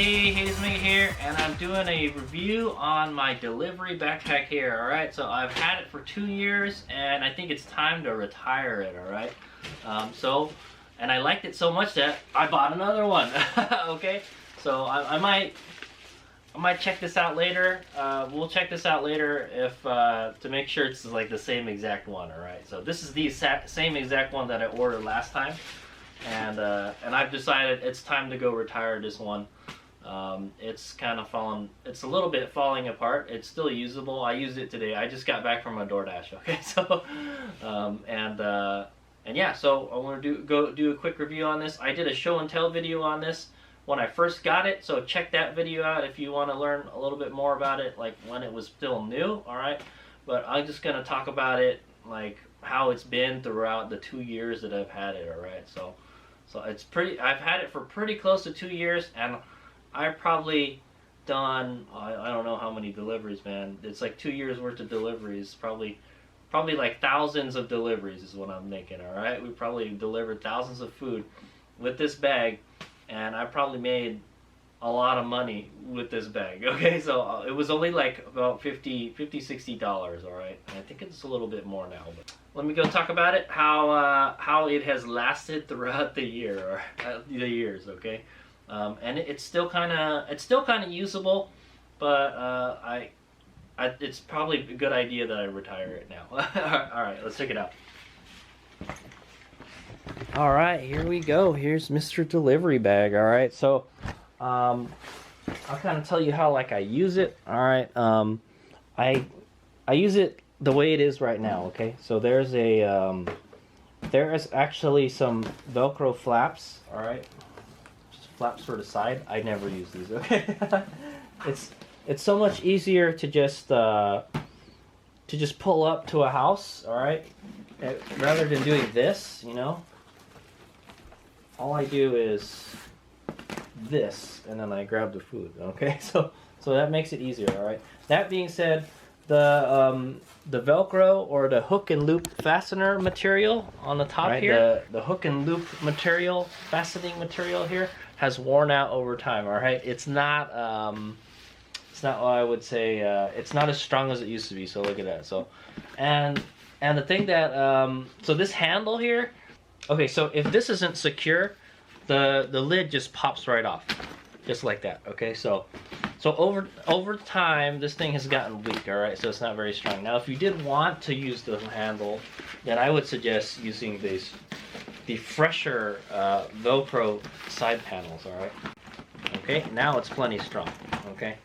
Hey, Hazemate here, and I'm doing a review on my delivery backpack here, alright? So I've had it for 2 years, and I think it's time to retire it, alright? And I liked it so much that I bought another one, okay? So I might check this out later. We'll check this out later if to make sure it's like the same exact one, alright? So this is the same exact one that I ordered last time. And I've decided it's time to go retire this one. It's kind of it's a little bit falling apart. It's still usable. I used it today. I just got back from a DoorDash, okay? So, and yeah, so I want to go do a quick review on this. I did a show and tell video on this when I first got it, so check that video out if you want to learn a little bit more about it, like when it was still new, alright? But I'm just going to talk about it, like how it's been throughout the 2 years that I've had it, alright? So it's I've had it for pretty close to 2 years, and I've probably done, I don't know how many deliveries, man. It's like 2 years worth of deliveries, probably like thousands of deliveries is what I'm thinking, alright? We probably delivered thousands of food with this bag, and I probably made a lot of money with this bag, okay? So it was only like about $60, alright? I think it's a little bit more now, but let me go talk about it, how it has lasted throughout the year, or the years, okay? And it's still kind of usable, but it's probably a good idea that I retire it now. All right, let's check it out. All right, here we go. Here's Mr. Delivery Bag. All right, so I'll kind of tell you how I use it. All right, I use it the way it is right now. Okay, so there is actually some Velcro flaps. All right. Flaps for the side. I never use these, okay? It's so much easier to just pull up to a house, all right? Rather than doing this, you know. All I do is this, and then I grab the food, okay? So that makes it easier, all right? That being said, the Velcro or the hook and loop fastener material on the top here, the hook and loop material, fastening material here, has worn out over time. All right, it's not what I would say. It's not as strong as it used to be. So look at that. So, and the thing that so this handle here, okay. So if this isn't secure, the lid just pops right off, just like that. Okay, so over time, this thing has gotten weak, all right? So it's not very strong. Now, if you did want to use the handle, then I would suggest using the fresher Velcro side panels, all right? Okay, now it's plenty strong, okay?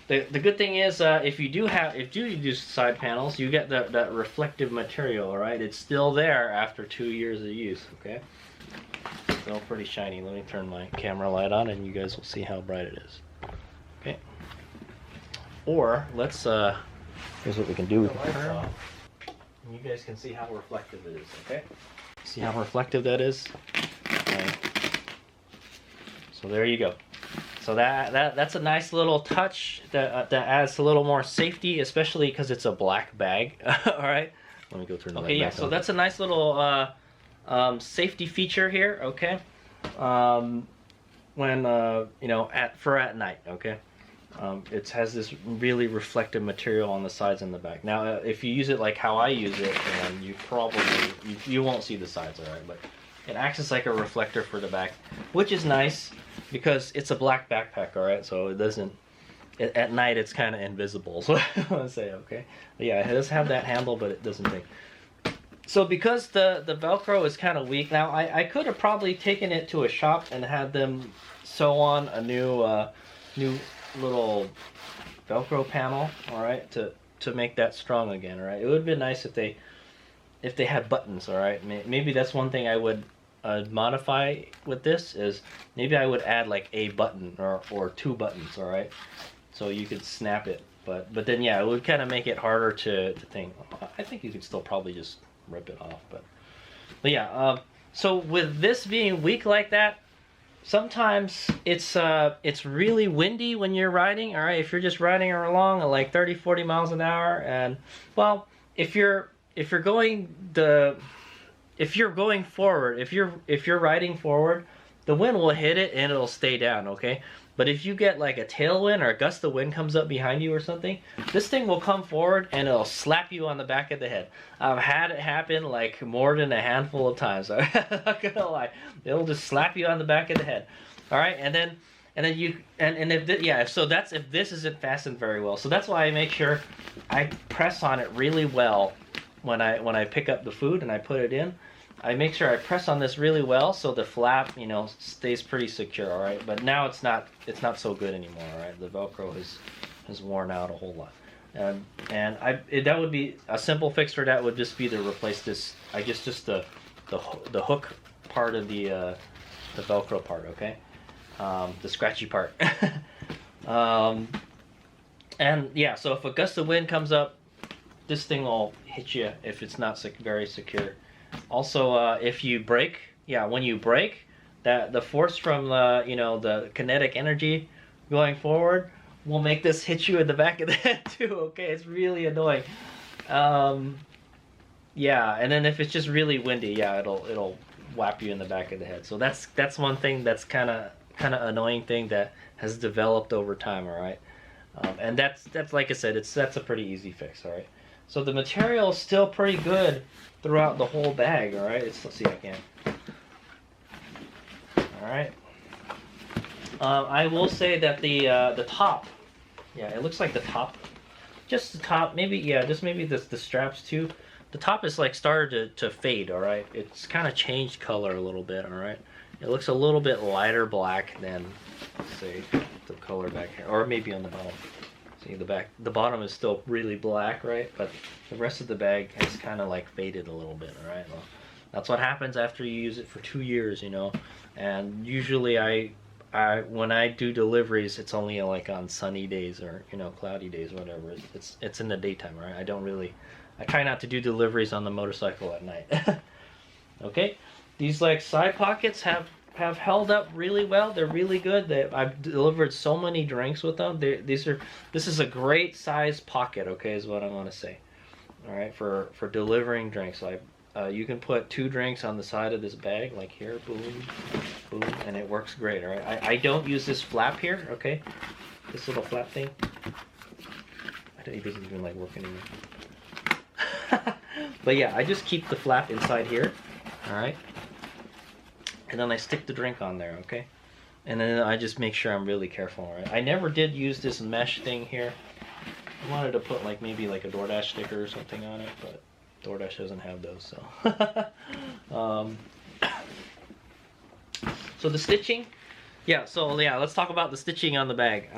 The good thing is, if you do use side panels, you get that reflective material, all right? It's still there after 2 years of use, okay? Still pretty shiny. Let me turn my camera light on and you guys will see how bright it is. Okay. Or let's here's what we can do. We can turn off. You guys can see how reflective it is, okay? See how reflective that is? Okay. So there you go. So that's a nice little touch that adds a little more safety, especially because it's a black bag. All right. Let me go turn the light back on. So that's a nice little safety feature here, okay? When you know, at night, okay? It has this really reflective material on the sides and the back. Now, if you use it like how I use it, then you won't see the sides, all right? But it acts as like a reflector for the back, which is nice because it's a black backpack, all right? So it doesn't. At night, it's kind of invisible. So I want to say, okay? But yeah, it does have that handle, but it doesn't think. So because the Velcro is kind of weak, now I could have probably taken it to a shop and had them sew on a new little Velcro panel, all right, to make that strong again, all right. It would have been nice if they had buttons, all right. Maybe that's one thing I would modify with this, is maybe I would add like a button or 2 buttons, all right, so you could snap it. But then yeah, it would kind of make it harder to think. I think you could still probably just rip it off, but yeah. So with this being weak like that, sometimes it's really windy when you're riding, all right? If you're just riding along at like 30-40 miles an hour, and well, if you're going forward, if you're riding forward, the wind will hit it and it'll stay down, okay? But if you get like a tailwind or a gust of wind comes up behind you or something, this thing will come forward and it'll slap you on the back of the head. I've had it happen like more than a handful of times. I'm not gonna lie. It'll just slap you on the back of the head. All right, and then you if this isn't fastened very well, so that's why I make sure I press on it really well when I pick up the food and I put it in. I make sure I press on this really well so the flap, you know, stays pretty secure, all right? But now it's not so good anymore, all right? The Velcro has worn out a whole lot. That would be a simple fix for that would just be to replace this, just the hook part of the Velcro part, okay? The scratchy part. And yeah, so if a gust of wind comes up, this thing will hit you if it's not very secure. Also, if you brake, when you brake, the force from the kinetic energy going forward will make this hit you in the back of the head too. Okay, it's really annoying. And then if it's just really windy, it'll whap you in the back of the head. So that's one thing that's kind of annoying thing that has developed over time. All right, and that's like I said, that's a pretty easy fix. All right. So the material is still pretty good throughout the whole bag, all right? Let's see if I can. All right. I will say that the top, it looks like the top, just the top, maybe the straps too. The top is like started to fade, all right? It's kind of changed color a little bit, all right? It looks a little bit lighter black than, say, the color back here, or maybe on the bottom. See, the bottom is still really black, right? But the rest of the bag has kind of like faded a little bit, all right? Well, that's what happens after you use it for 2 years, you know. And usually when I do deliveries, it's only like on sunny days or, you know, cloudy days, whatever. It's in the daytime, right? I try not to do deliveries on the motorcycle at night. Okay, these like side pockets have held up really well. They're really good. I've delivered so many drinks with them. This is a great size pocket, okay, is what I want to say. All right, for delivering drinks. So you can put 2 drinks on the side of this bag, like here, boom, boom, and it works great, all right? I don't use this flap here, okay? This little flap thing. It doesn't even like work anymore. But yeah, I just keep the flap inside here, all right? And then I stick the drink on there, okay? And then I just make sure I'm really careful, all right? I never did use this mesh thing here. I wanted to put like maybe like a DoorDash sticker or something on it, but DoorDash doesn't have those, so. So the stitching, let's talk about the stitching on the bag.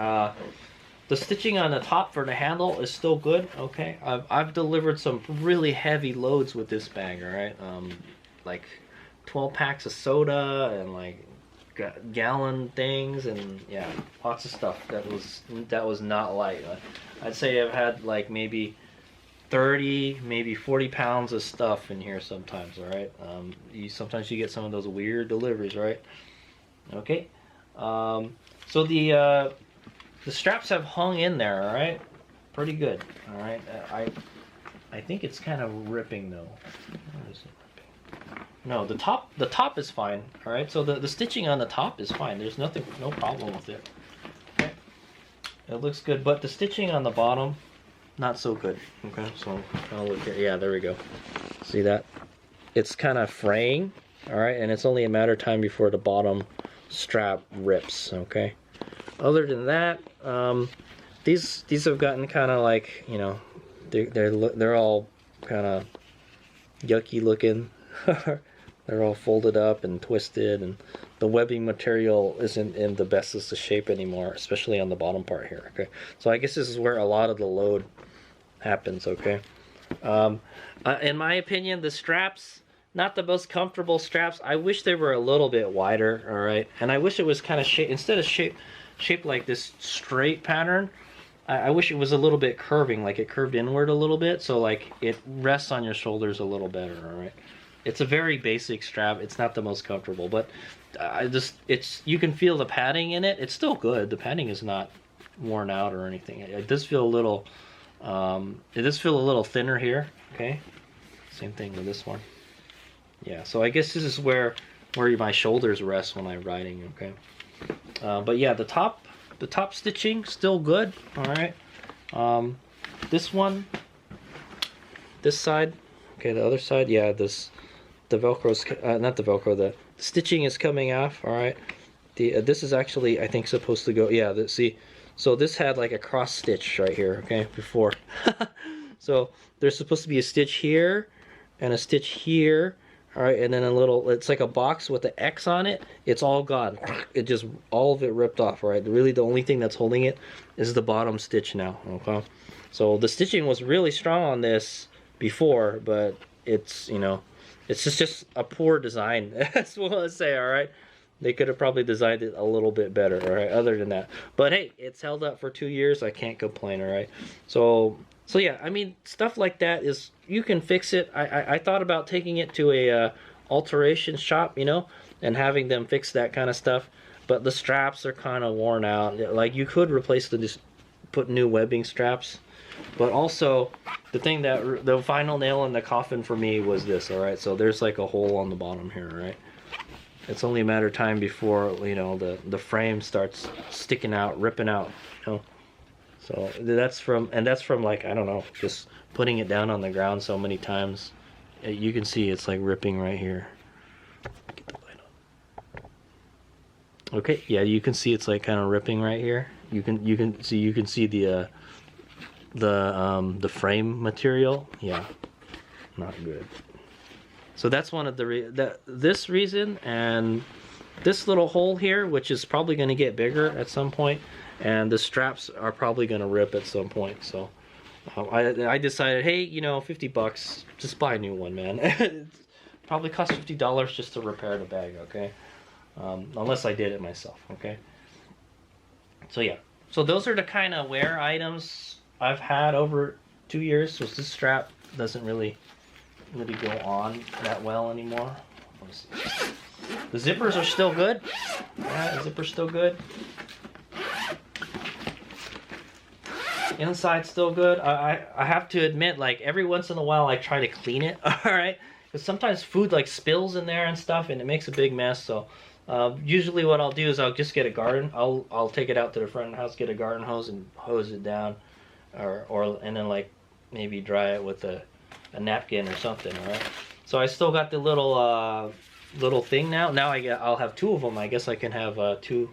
The stitching on the top for the handle is still good, okay? I've delivered some really heavy loads with this bag, all right? Like 12 packs of soda and like gallon things, and yeah, lots of stuff that was not light. I'd say I've had like maybe 30, maybe 40 pounds of stuff in here sometimes, all right? Sometimes you get some of those weird deliveries, right? Okay. So the straps have hung in there, all right? Pretty good, all right? I think it's kind of ripping though. Where is it ripping? No, the top is fine, all right? So the stitching on the top is fine. There's no problem with it. Okay. It looks good, but the stitching on the bottom, not so good. Okay, so I'll look here. Yeah, there we go. See that? It's kind of fraying, all right? And it's only a matter of time before the bottom strap rips, okay? Other than that, these have gotten kind of like, you know, they're all kind of yucky looking. They're all folded up and twisted, and the webbing material isn't in the bestest of shape anymore, especially on the bottom part here, okay? So I guess this is where a lot of the load happens, okay? In my opinion, the straps, not the most comfortable straps. I wish they were a little bit wider, all right? And I wish it was kind of shaped, instead of shaped like this straight pattern, I wish it was a little bit curving, like it curved inward a little bit, so like it rests on your shoulders a little better, all right? It's a very basic strap. It's not the most comfortable, but you can feel the padding in it. It's still good. The padding is not worn out or anything. It does feel a little, thinner here. Okay, same thing with this one. Yeah. So I guess this is where where my shoulders rest when I'm riding. Okay, but yeah, the top stitching still good. All right, this one, this side, okay, the other side, yeah, the Velcro's not the Velcro, the stitching is coming off. All right, this is actually, I think, supposed to go, yeah, see, so this had like a cross stitch right here, okay, before. So there's supposed to be a stitch here and a stitch here, all right, and then a little, it's like a box with an X on it. It's all gone. It just, all of it ripped off, all right. Really the only thing that's holding it is the bottom stitch now, okay. So the stitching was really strong on this before, but it's, you know, it's just a poor design. That's what I say, all right. They could have probably designed it a little bit better, all right, other than that. But hey, it's held up for 2 years. I can't complain, all right. So yeah, I mean, stuff like that is, you can fix it. I thought about taking it to a alteration shop, you know, and having them fix that kind of stuff. But the straps are kind of worn out. Like, you could replace just put new webbing straps. But also, the thing that, the final nail in the coffin for me was this, all right. So there's like a hole on the bottom here, right. It's only a matter of time before, you know, the frame starts sticking out, ripping out, you know. So that's from like, I don't know, just putting it down on the ground so many times. You can see it's like ripping right here. Get the light on. Okay, yeah, you can see it's like kind of ripping right here. You can see the frame material. Yeah, not good. So that's one of this reason, and this little hole here, which is probably going to get bigger at some point, and the straps are probably going to rip at some point. So I decided, hey, you know, $50, just buy a new one, man. It probably cost $50 just to repair the bag, okay? Unless I did it myself, okay? So yeah, so those are the kind of wear items I've had over 2 years. So this strap doesn't really go on that well anymore. Let me see. The zippers are still good. Yeah, the zipper's still good. Inside's still good. I have to admit, like, every once in a while I try to clean it, alright? Because sometimes food like spills in there and stuff, and it makes a big mess. So usually what I'll do is I'll just get a garden. I'll take it out to the front of the house, get a garden hose and hose it down, and then like maybe dry it with a napkin or something, alright? So I still got the little thing now. Now I'll have 2 of them. I guess I can have two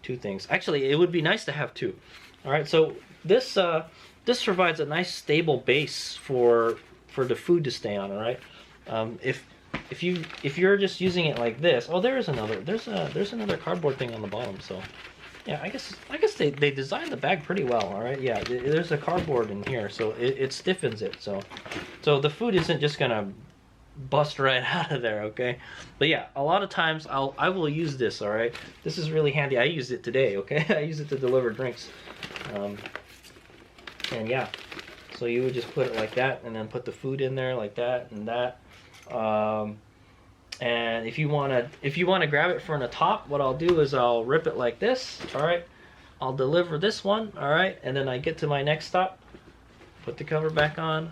things. Actually, it would be nice to have 2. Alright, so this provides a nice stable base for the food to stay on, alright? If you're just using it like this, oh, there's another cardboard thing on the bottom. So yeah, I guess they designed the bag pretty well, all right. Yeah, there's a cardboard in here, so it stiffens it. So the food isn't just gonna bust right out of there, okay? But yeah, a lot of times I will use this, all right. This is really handy. I used it today, okay? I use it to deliver drinks, and yeah. So you would just put it like that, and then put the food in there like that and that. And if you wanna grab it from the top, what I'll do is I'll rip it like this. All right, I'll deliver this one. All right, and then I get to my next stop, put the cover back on,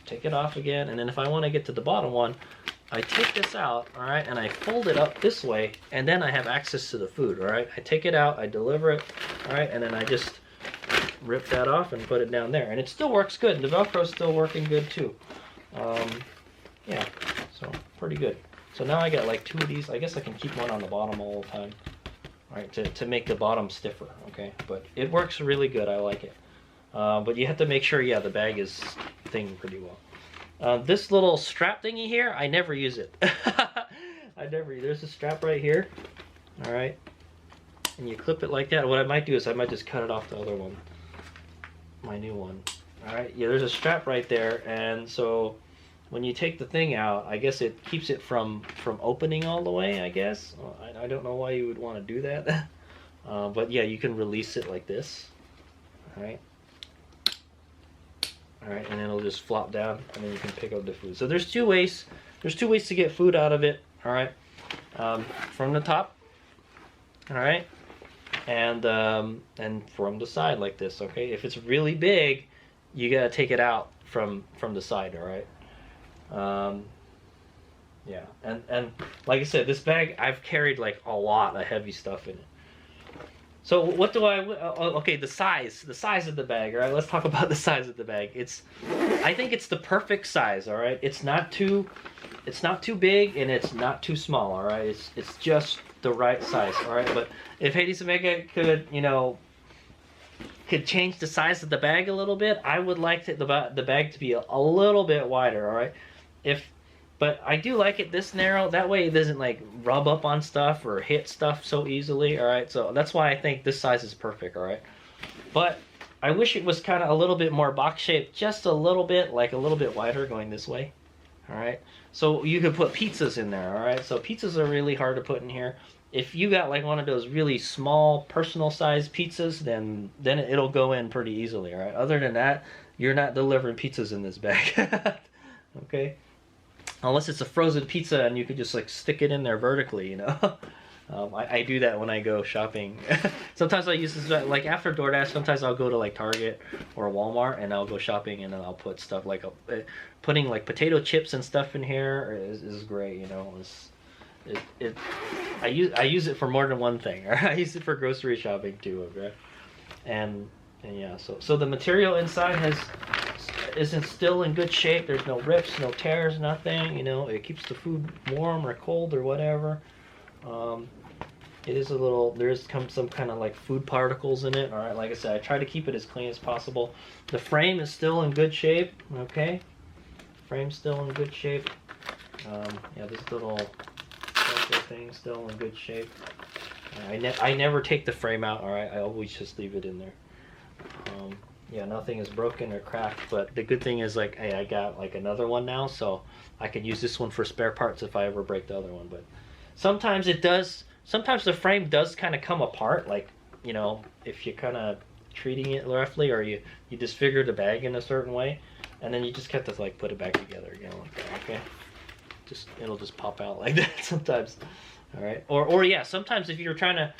take it off again, and then if I want to get to the bottom one, I take this out. All right, and I fold it up this way, and then I have access to the food. All right, I take it out, I deliver it. All right, and then I just rip that off and put it down there, and it still works good. The Velcro's still working good too. Yeah, so pretty good. So now I got like 2 of these. I guess I can keep one on the bottom all the time, right, to make the bottom stiffer, okay? But it works really good. I like it. But you have to make sure, yeah, the bag is thinging pretty well. This little strap thingy here, I never use it. There's a strap right here, all right? And you clip it like that. What I might do is I might just cut it off the other one, my new one. All right, yeah, there's a strap right there, and so when you take the thing out, I guess it keeps it from opening all the way, I guess. Well, I don't know why you would want to do that. But yeah, you can release it like this. Alright. Alright, and then it'll just flop down, and then you can pick up the food. So there's 2 ways. There's 2 ways to get food out of it. Alright. From the top. Alright. And from the side like this, okay? If it's really big, you gotta take it out from the side, alright? Yeah, and like I said, this bag I've carried like a lot of heavy stuff in it. So what do I? Okay, the size of the bag. All right, let's talk about the size of the bag. I think it's the perfect size. All right, it's not too big and it's not too small. All right, it's just the right size. All right, but if Hades Omega could, could change the size of the bag a little bit, I would like the bag to be a little bit wider. All right, but I do like it this narrow. That way it doesn't like rub up on stuff or hit stuff so easily. All right, so that's why I think this size is perfect. All right, but I wish it was kind of a little bit more box shaped, just a little bit, like a little bit wider going this way. All right, so you could put pizzas in there. All right, so pizzas are really hard to put in here. If you got like one of those really small personal size pizzas, then it'll go in pretty easily. All right, other than that, you're not delivering pizzas in this bag. Okay. Unless it's a frozen pizza and you could just like stick it in there vertically, I do that when I go shopping. Sometimes I use this, like after DoorDash, sometimes I'll go to like Target or Walmart and I'll go shopping and then I'll put stuff like, putting like potato chips and stuff in here is great, I use it for more than one thing. I use it for grocery shopping too, okay? And yeah, so the material inside isn't still in good shape. There's no rips, no tears, nothing. It keeps the food warm or cold or whatever. It is there's some kind of like food particles in it. All right, like I said, I try to keep it as clean as possible. The frame is still in good shape. Okay, frame's still in good shape. Yeah, this little thing still in good shape. I never take the frame out. All right, I always just leave it in there. Yeah, nothing is broken or cracked, but the good thing is like, hey, I got like another one now, so I can use this one for spare parts if I ever break the other one. But sometimes the frame does kind of come apart, like, if you're kind of treating it roughly, or you disfigure the bag in a certain way, and then you just have to like put it back together again like that, okay? It'll just pop out like that sometimes. All right, or yeah, sometimes if you're trying to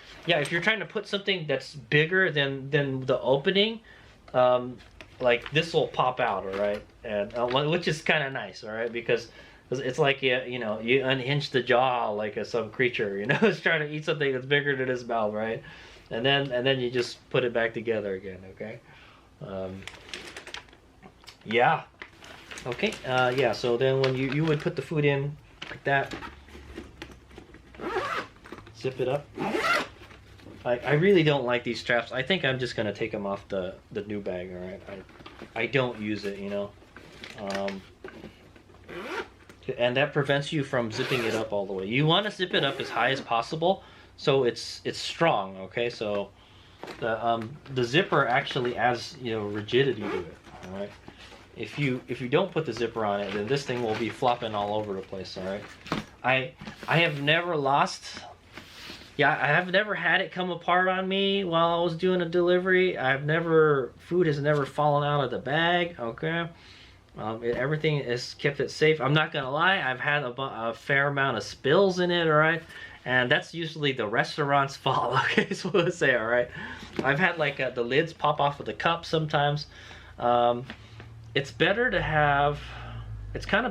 put something that's bigger than the opening, like this will pop out, all right, and which is kind of nice, all right, because it's like you unhinge the jaw like some creature, is trying to eat something that's bigger than his mouth, right, and then you just put it back together again, okay, yeah, okay, yeah. So then when you would put the food in like that, zip it up. I really don't like these straps. I think I'm just gonna take them off the new bag. All right, I don't use it, and that prevents you from zipping it up all the way. You want to zip it up as high as possible so it's strong. Okay, so the zipper actually adds rigidity to it. All right, if you don't put the zipper on it, then this thing will be flopping all over the place. All right, I have never lost. Yeah, I have never had it come apart on me while I was doing a delivery. Food has never fallen out of the bag, okay? Everything is kept it safe. I'm not gonna lie, I've had a fair amount of spills in it, all right? And that's usually the restaurant's fault, okay? So let's say, all right? I've had like the lids pop off of the cup sometimes. It's kind of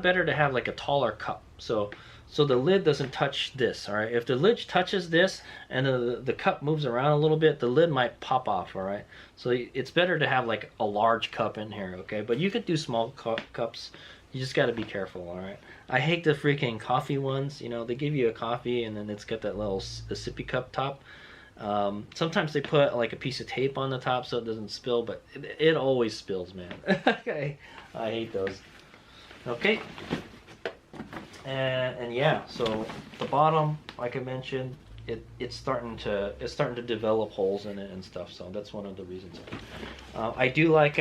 better to have like a taller cup. So the lid doesn't touch this, all right? If the lid touches this and the cup moves around a little bit, the lid might pop off, all right? So it's better to have like a large cup in here, okay? But you could do small cups. You just got to be careful, all right? I hate the freaking coffee ones. They give you a coffee and then it's got that little sippy cup top. Sometimes they put like a piece of tape on the top so it doesn't spill, but it always spills, man. Okay, I hate those. Okay. And yeah, so the bottom, like I mentioned, it's starting to develop holes in it and stuff. So that's one of the reasons. I do like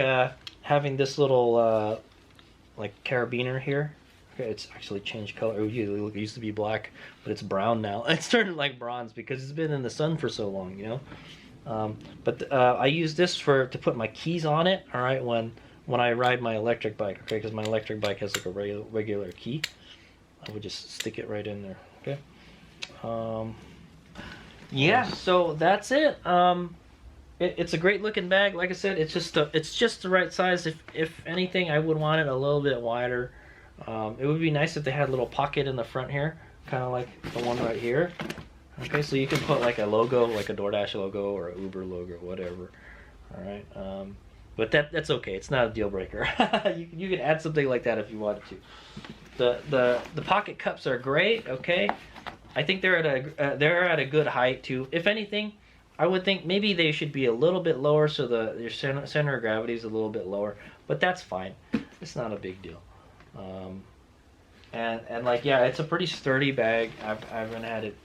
having this little like carabiner here. Okay, it's actually changed color. It used to be black, but it's brown now. It's turned like bronze because it's been in the sun for so long, But I use this to put my keys on it. All right, when I ride my electric bike, okay, because my electric bike has like a regular key. I would just stick it right in there. Okay. Yeah. So that's it. It's a great looking bag. Like I said, it's just the right size. If anything, I would want it a little bit wider. It would be nice if they had a little pocket in the front here, kind of like the one right here. Okay, so you can put like a logo, like a DoorDash logo or a Uber logo, whatever. All right, but that's okay. It's not a deal breaker. You can add something like that if you wanted to. The pocket cups are great. Okay, I think they're at a good height too. If anything, I would think maybe they should be a little bit lower so your center of gravity is a little bit lower. But that's fine. It's not a big deal. And like, yeah, it's a pretty sturdy bag. I haven't had it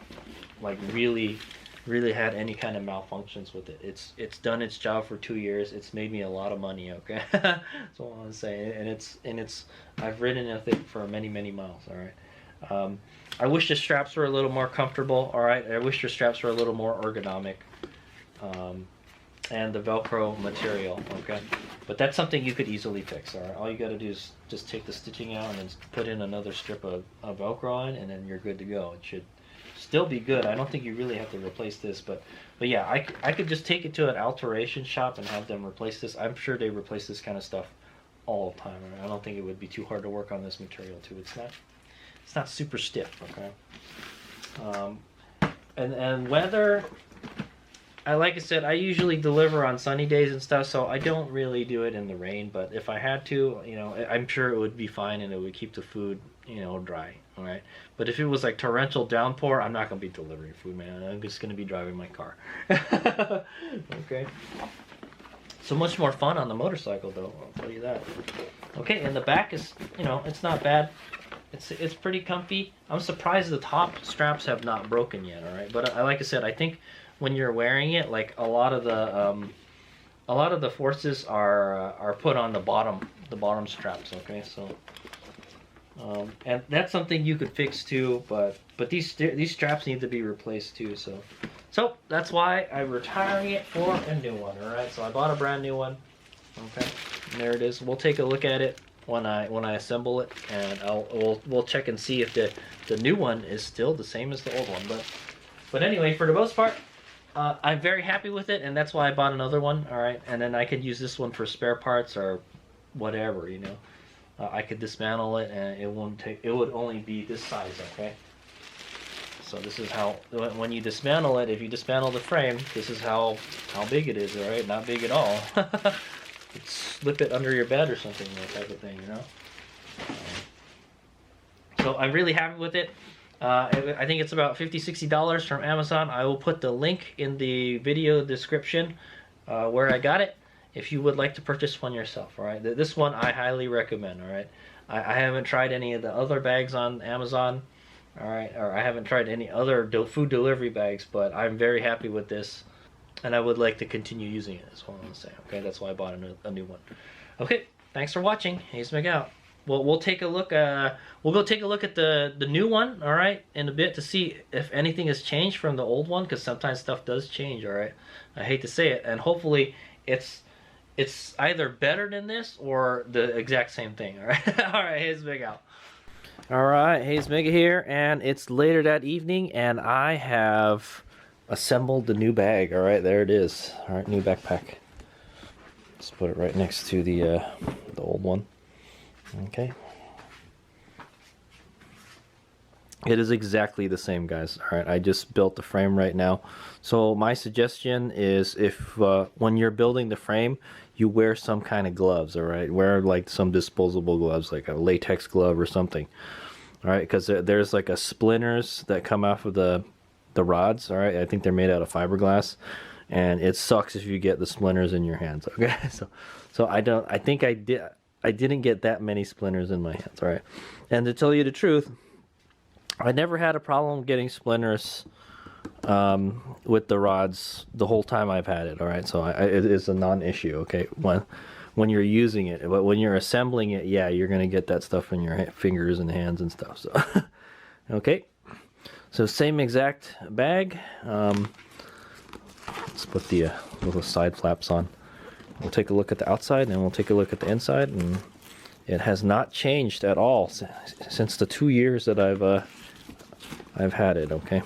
like really had any kind of malfunctions with it. It's done its job for 2 years. It's made me a lot of money. Okay, that's what I want to say. And it's I've ridden with it for many miles. All right. I wish the straps were a little more comfortable. All right. I wish the straps were a little more ergonomic. And the Velcro material. Okay. But that's something you could easily fix. All right. All you got to do is just take the stitching out and then put in another strip of Velcro on, and then you're good to go. It should still be good. I don't think you really have to replace this, but yeah, I could just take it to an alteration shop and have them replace this. I'm sure they replace this kind of stuff all the time. I don't think it would be too hard to work on this material too. It's not super stiff. Okay. And weather, like I said, I usually deliver on sunny days and stuff, so I don't really do it in the rain. But if I had to, you know, I'm sure it would be fine and it would keep the food, you know, dry. All right. But if it was like torrential downpour, I'm not gonna be delivering food, man. I'm just gonna be driving my car. Okay. So much more fun on the motorcycle, though. I'll tell you that. Okay, and the back is, you know, it's not bad. It's pretty comfy. I'm surprised the top straps have not broken yet. All right, but like I said, I think when you're wearing it, like a lot of the forces are put on the bottom straps. Okay, so and that's something you could fix too, but these straps need to be replaced too. So that's why I'm retiring it for a new one. All right, so I bought a brand new one. Okay, and there it is. We'll take a look at it when I assemble it, and we'll check and see if the new one is still the same as the old one. But anyway, for the most part, I'm very happy with it, and that's why I bought another one. All right, and then I could use this one for spare parts or whatever, you know. I could dismantle it, and it would only be this size. Okay. So this is how, when you dismantle it, if you dismantle the frame, this is how big it is. All right, not big at all. Slip it under your bed or something, that type of thing, you know. So I'm really happy with it. I think it's about $50-$60 from Amazon. I will put the link in the video description where I got it, if you would like to purchase one yourself. All right, this one I highly recommend. All right, I haven't tried any of the other bags on Amazon. All right, or I haven't tried any other food delivery bags, but I'm very happy with this, and I would like to continue using it. That's what I want to say. Okay, that's why I bought a new one. Okay, thanks for watching. Hayes Meg out. Well, we'll take a look. We'll go take a look at the new one. All right, in a bit to see if anything has changed from the old one, because sometimes stuff does change. All right, I hate to say it, and hopefully it's either better than this or the exact same thing. All right, all right. Hayes Meg out. All right, Hayes Mega here, and it's later that evening, and I have assembled the new bag. All right, there it is. All right, new backpack. Let's put it right next to the old one. Okay. It is exactly the same, guys. All right, I just built the frame right now. So my suggestion is, if when you're building the frame, you wear some kind of gloves. All right, wear like some disposable gloves, like a latex glove or something. All right, because there's like a splinters that come off of the rods. All right, I think they're made out of fiberglass, and it sucks if you get the splinters in your hands. Okay, so I didn't get that many splinters in my hands. All right, and to tell you the truth, I never had a problem getting splinters with the rods the whole time I've had it. All right, so it is a non-issue. Okay, when you're using it, but when you're assembling it, yeah, you're gonna get that stuff in your fingers and hands and stuff. So okay, so same exact bag. Let's put the little side flaps on. We'll take a look at the outside, and we'll take a look at the inside, and it has not changed at all since the 2 years that I've had it. Okay,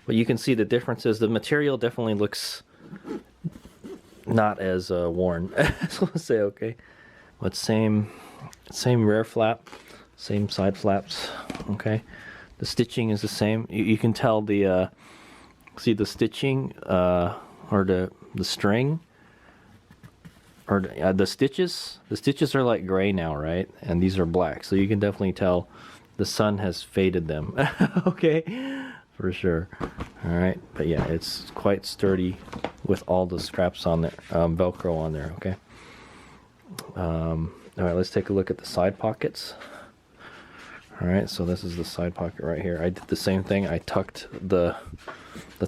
but you can see the differences. The material definitely looks not as worn. So let's say, okay, but same Same rear flap, same side flaps. Okay, the stitching is the same. You can tell the see the stitching or the string or the stitches. The stitches are like gray now, right? And these are black, so you can definitely tell the sun has faded them. Okay, for sure. All right, but yeah, it's quite sturdy with all the straps on there, Velcro on there. Okay. All right, let's take a look at the side pockets. All right, so this is the side pocket right here. I did the same thing. I tucked the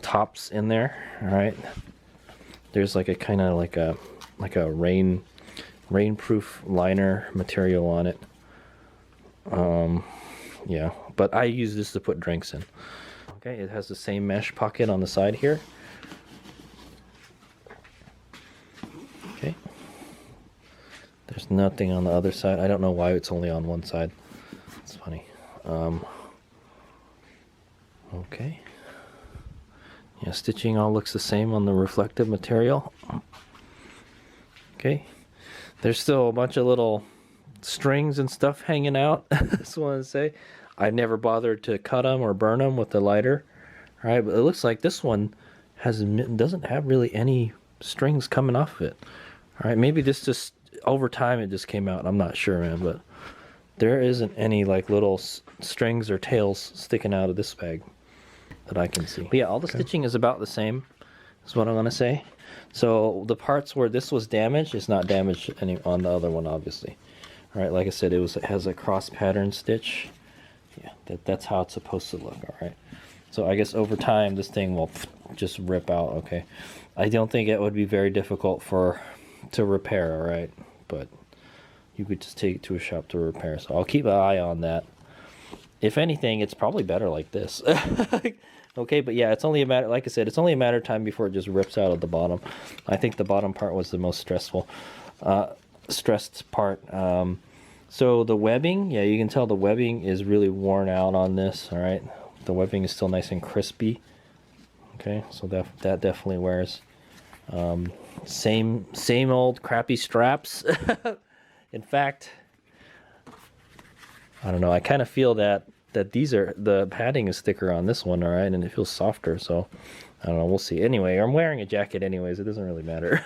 tops in there. All right, there's like a kind of like a rainproof liner material on it. Yeah, but I use this to put drinks in. Okay, it has the same mesh pocket on the side here. Okay. There's nothing on the other side. I don't know why it's only on one side. It's funny. Okay. Yeah, stitching all looks the same on the reflective material. Okay. There's still a bunch of little strings and stuff hanging out. Just want to say, I never bothered to cut them or burn them with the lighter. All right, but it looks like this one doesn't have really any strings coming off of it. All right, maybe this just over time it just came out. I'm not sure, man, but there isn't any like little strings or tails sticking out of this bag that I can see. But yeah, all the stitching is about the same, is what I'm gonna say. So the parts where this was damaged is not damaged any on the other one, obviously. All right, like I said, it has a cross pattern stitch. Yeah, that's how it's supposed to look. All right. So I guess over time this thing will just rip out. Okay. I don't think it would be very difficult to repair. All right, but you could just take it to a shop to repair. So I'll keep an eye on that. If anything, it's probably better like this. Okay, but yeah, it's only a matter, like I said, it's only a matter of time before it just rips out of the bottom. I think the bottom part was the most stressed part. So the webbing, yeah, you can tell the webbing is really worn out on this. All right, the webbing is still nice and crispy. Okay, so that definitely wears. Same old crappy straps. In fact, I don't know, I kind of feel that the padding is thicker on this one, all right, and it feels softer, so I don't know, we'll see. Anyway, I'm wearing a jacket anyways, it doesn't really matter.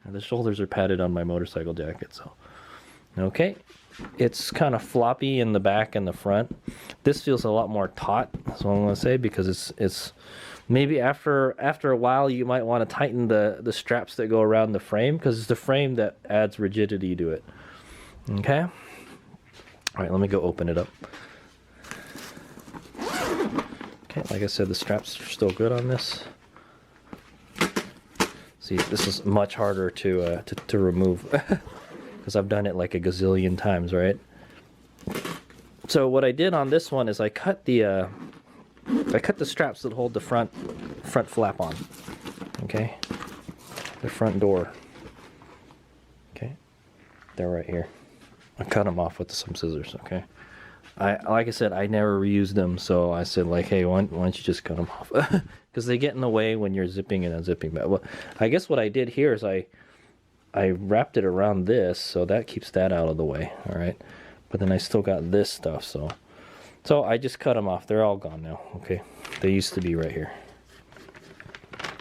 The shoulders are padded on my motorcycle jacket, so okay. It's kind of floppy in the back and the front. This feels a lot more taut, that's what I'm going to say, because it's maybe after a while you might want to tighten the straps that go around the frame, because it's the frame that adds rigidity to it. Okay? All right, let me go open it up. Okay, like I said, the straps are still good on this. See, this is much harder to remove because I've done it like a gazillion times, right? So what I did on this one is I cut the straps that hold the front flap on. Okay, the front door. Okay, they're right here. I cut them off with some scissors. Okay, like I said, I never reused them, so I said like, hey, why don't you just cut them off? Because they get in the way when you're zipping and unzipping. But well, I guess what I did here is I wrapped it around this, so that keeps that out of the way. All right, but then I still got this stuff, so I just cut them off. They're all gone now. Okay, they used to be right here.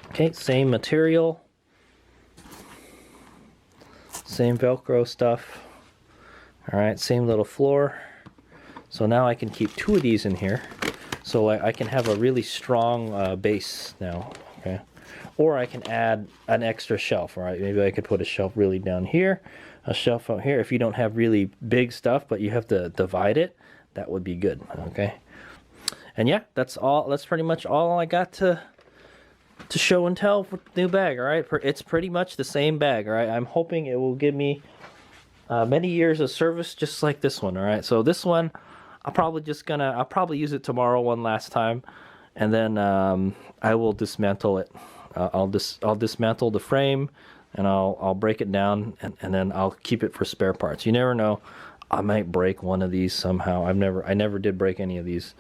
Okay, same material, same Velcro stuff. All right, same little floor. So now I can keep 2 of these in here, so I can have a really strong base now. Okay, or I can add an extra shelf. All right, maybe I could put a shelf really down here, a shelf out here. If you don't have really big stuff, but you have to divide it, that would be good. Okay, and yeah, that's all. That's pretty much all I got to show and tell for the new bag. All right, it's pretty much the same bag. All right, I'm hoping it will give me many years of service, just like this one. All right, so this one I'll probably use it tomorrow one last time, and then I will dismantle it. I'll dismantle the frame, and I'll break it down, and then I'll keep it for spare parts. You never know, I might break one of these somehow. I never did break any of these,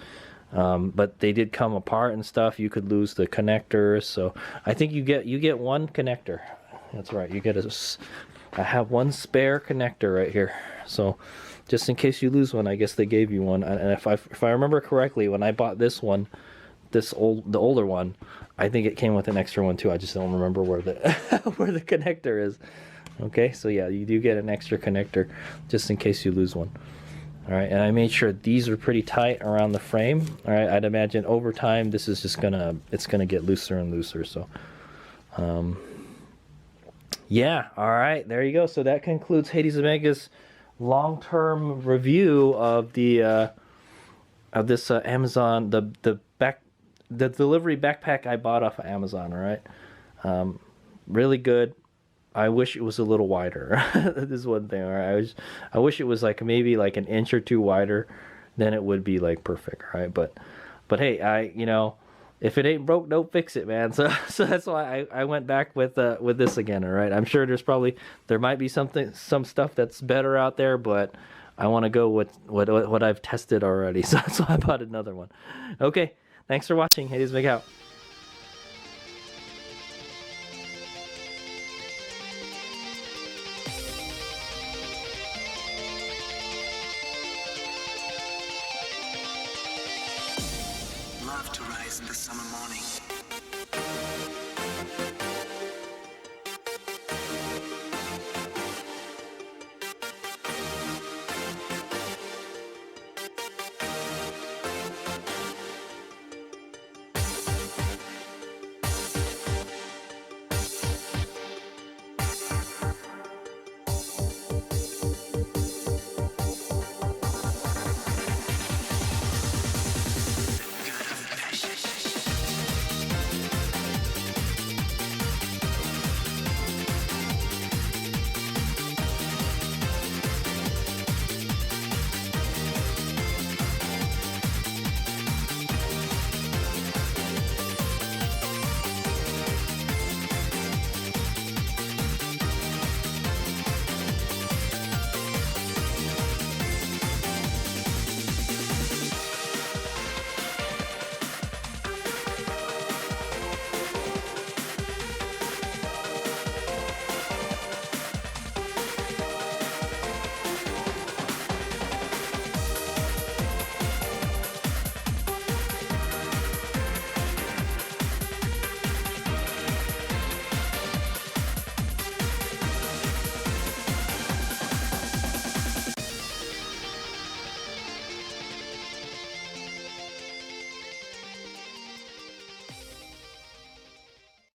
but they did come apart and stuff. You could lose the connectors, so I think you get one connector. That's right, you get I have one spare connector right here, so just in case you lose one, I guess they gave you one. And if I remember correctly, when I bought this one, the older one, I think it came with an extra one too. I just don't remember where the where the connector is. Okay, so yeah, you do get an extra connector just in case you lose one. All right, and I made sure these are pretty tight around the frame. All right, I'd imagine over time this is just it's gonna get looser and looser. So, yeah, all right, there you go. So that concludes Hades Omega's long-term review of the of this Amazon the delivery backpack I bought off of Amazon. All right, really good. I wish it was a little wider. This is one thing. All right, I wish it was like maybe like an inch or two wider, then it would be like perfect. Right, but hey, if it ain't broke, don't fix it, man. So that's why I went back with this again. All right, I'm sure there might be some stuff that's better out there, but I want to go with what I've tested already. So that's why I bought another one. Okay, thanks for watching. Hades Make Out. Love to rise in the summer morning.